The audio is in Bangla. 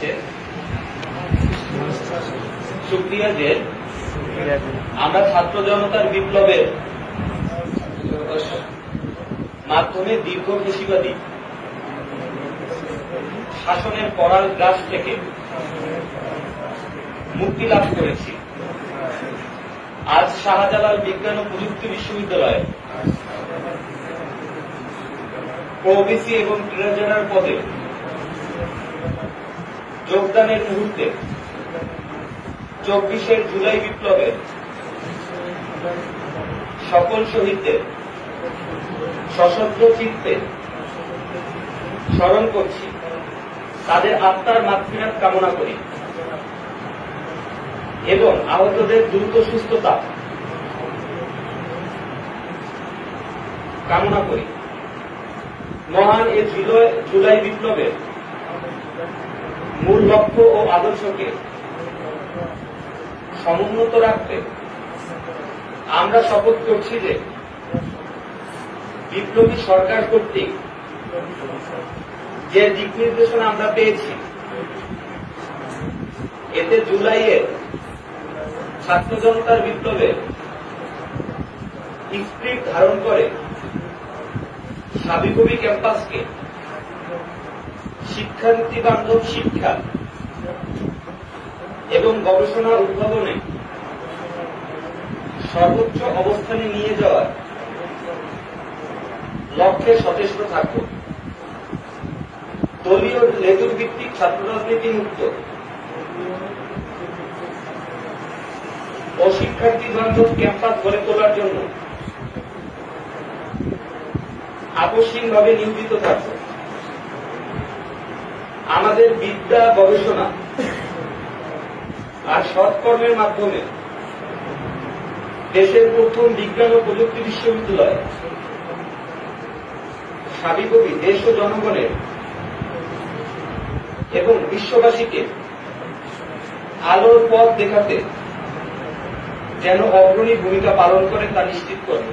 হচ্ছে সুপ্রিয়া যে আমরা ছাত্র জনতার বিপ্লবের মাধ্যমে দীর্ঘ ফেসিবাদী শাসনের করাল গ্রাস থেকে মুক্তি লাভ করেছি। আজ শাহজালাল বিজ্ঞান ও প্রযুক্তি বিশ্ববিদ্যালয়ে ওবিসি এবং ট্রেজারার পদে যোগদানের মুহূর্তে 24 জুলাই বিপ্লবের সকল শহীদদের সশস্ত্র চিত্তে স্মরণ করছি, তাদের আত্মার মাগফিরাত কামনা করি এবং আহতদের দ্রুত সুস্থতা কামনা করি। মহান এই জুলাই বিপ্লবের মূল লক্ষ্য ও আদর্শকে সমুন্নত রাখতে আমরা শপথ করছি যে বিপ্লবী সরকার কর্তৃক যে দিক নির্দেশনা আমরা পেয়েছি, এতে জুলাইয়ের ছাত্র জনতার বিপ্লবের স্পিরিট ধারণ করে সাবিকবি ক্যাম্পাসকে শিক্ষানীতি বান্ধব শিক্ষা এবং গবেষণা উদ্ভাবনে সর্বোচ্চ অবস্থানে নিয়ে যাওয়ার লক্ষ্যে সচেষ্ট থাকব। দলীয় লেজুর ভিত্তিক ছাত্র রাজনীতি মুক্ত ও শিক্ষার্থী বান্ধব ক্যাম্পাস গড়ে তোলার জন্য আপসহীনভাবে নিয়োজিত থাকব। আমাদের বিদ্যা, গবেষণা আর সৎকর্মের মাধ্যমে দেশের প্রথম বিজ্ঞান ও প্রযুক্তি বিশ্ববিদ্যালয় সাবিকবি দেশ ও জনগণের এবং বিশ্ববাসীকে আলোর পথ দেখাতে যেন অগ্রণী ভূমিকা পালন করে তা নিশ্চিত করবে।